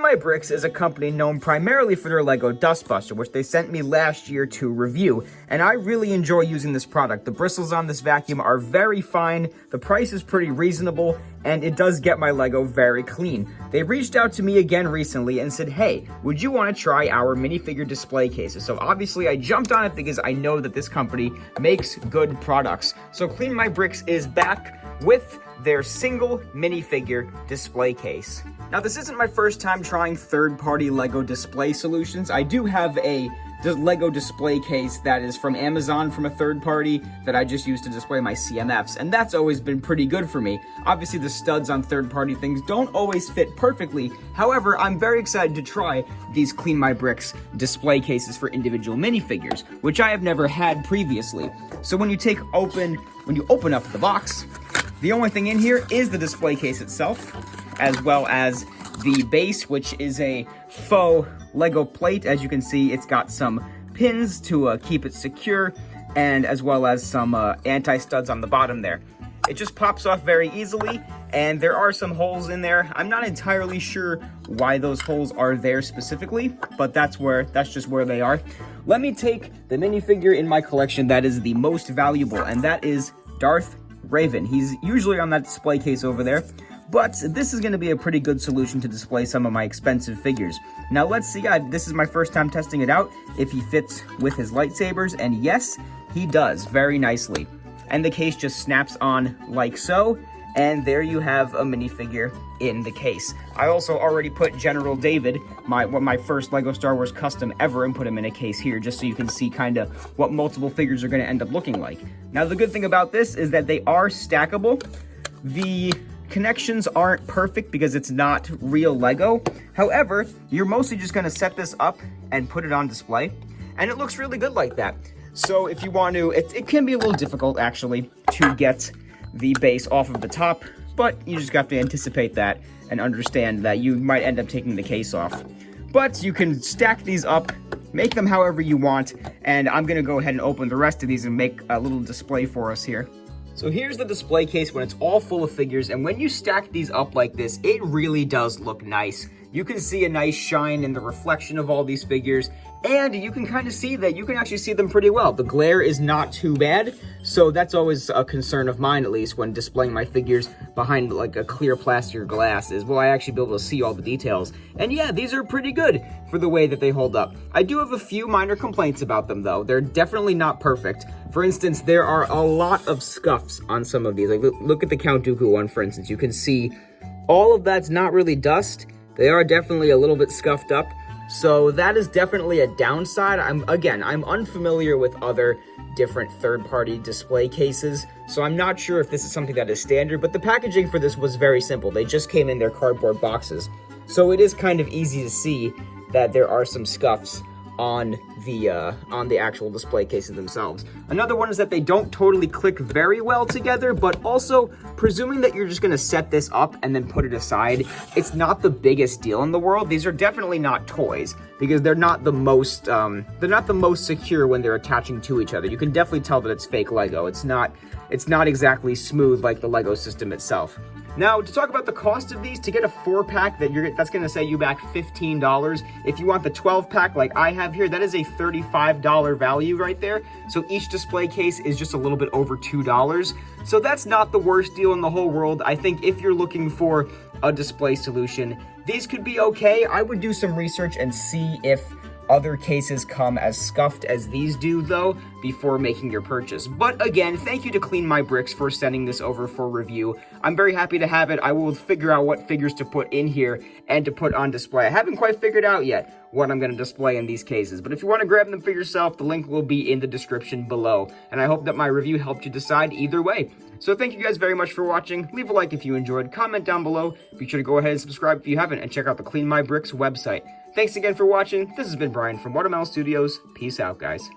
CleanMyBricks is a company known primarily for their Lego Dustbuster, which they sent me last year to review, and I really enjoy using this product. The bristles on this vacuum are very fine, the price is pretty reasonable, and it does get my Lego very clean. They reached out to me again recently and said, hey, would you want to try our minifigure display cases? So obviously I jumped on it because I know that this company makes good products. So CleanMyBricks is back with their single minifigure display case. Now, this isn't my first time trying third-party Lego display solutions. I do have a Lego display case that is from Amazon from a third party that I just use to display my CMFs, and that's always been pretty good for me. Obviously, the studs on third-party things don't always fit perfectly. However, I'm very excited to try these CleanMyBricks display cases for individual minifigures, which I have never had previously. So when you open up the box, the only thing in here is the display case itself, as well as the base, which is a faux Lego plate. As you can see, it's got some pins to keep it secure, and as well as some anti-studs on the bottom there. It just pops off very easily, and there are some holes in there. I'm not entirely sure why those holes are there specifically, but that's just where they are. Let me take the minifigure in my collection that is the most valuable, and that is Darth Raven. He's usually on that display case over there, but this is going to be a pretty good solution to display some of my expensive figures. Now let's see, this is my first time testing it out, if he fits with his lightsabers, and yes, he does very nicely. And the case just snaps on like so, and there you have a minifigure in the case. I also already put General David, my first Lego Star Wars custom ever, and put him in a case here, just so you can see kind of what multiple figures are going to end up looking like. Now, the good thing about this is that they are stackable. The connections aren't perfect because it's not real Lego. However, you're mostly just going to set this up and put it on display, and it looks really good like that. So if you want to, it can be a little difficult actually to get the base off of the top, but you just have to anticipate that and understand that you might end up taking the case off. But you can stack these up, make them however you want, and I'm gonna go ahead and open the rest of these and make a little display for us here. So here's the display case when it's all full of figures, and when you stack these up like this, it really does look nice. You can see a nice shine in the reflection of all these figures, and you can kind of see that you can actually see them pretty well. The glare is not too bad, so that's always a concern of mine, at least, when displaying my figures behind like a clear plastic glass, is will I actually be able to see all the details? And yeah, these are pretty good for the way that they hold up. I do have a few minor complaints about them, though. They're definitely not perfect. For instance, there are a lot of scuffs on some of these. Like, look at the Count Dooku one, for instance. You can see all of that's not really dust. They are definitely a little bit scuffed up. So that is definitely a downside. I'm unfamiliar with other different third-party display cases, so I'm not sure if this is something that is standard, but the packaging for this was very simple. They just came in their cardboard boxes. So it is kind of easy to see that there are some scuffs on the actual display cases themselves. Another one is that they don't totally click very well together, but also, presuming that you're just gonna set this up and then put it aside, it's not the biggest deal in the world. These are definitely not toys, because they're not the most secure when they're attaching to each other. You can definitely tell that it's fake Lego. It's not exactly smooth like the Lego system itself. Now, to talk about the cost of these, to get a 4-pack, that's going to set you back $15. If you want the 12-pack like I have here, that is a $35 value right there. So each display case is just a little bit over $2. So that's not the worst deal in the whole world. I think if you're looking for a display solution, these could be okay. I would do some research and see if other cases come as scuffed as these do, though, before making your purchase. But again, thank you to CleanMyBricks for sending this over for review. I'm very happy to have it. I will figure out what figures to put in here and to put on display. I haven't quite figured out yet what I'm going to display in these cases, but if you want to grab them for yourself, the link will be in the description below. And I hope that my review helped you decide either way. So thank you guys very much for watching. Leave a like if you enjoyed, comment down below. Be sure to go ahead and subscribe if you haven't, and check out the CleanMyBricks website. Thanks again for watching. This has been Brian from Watermelon Studios. Peace out, guys.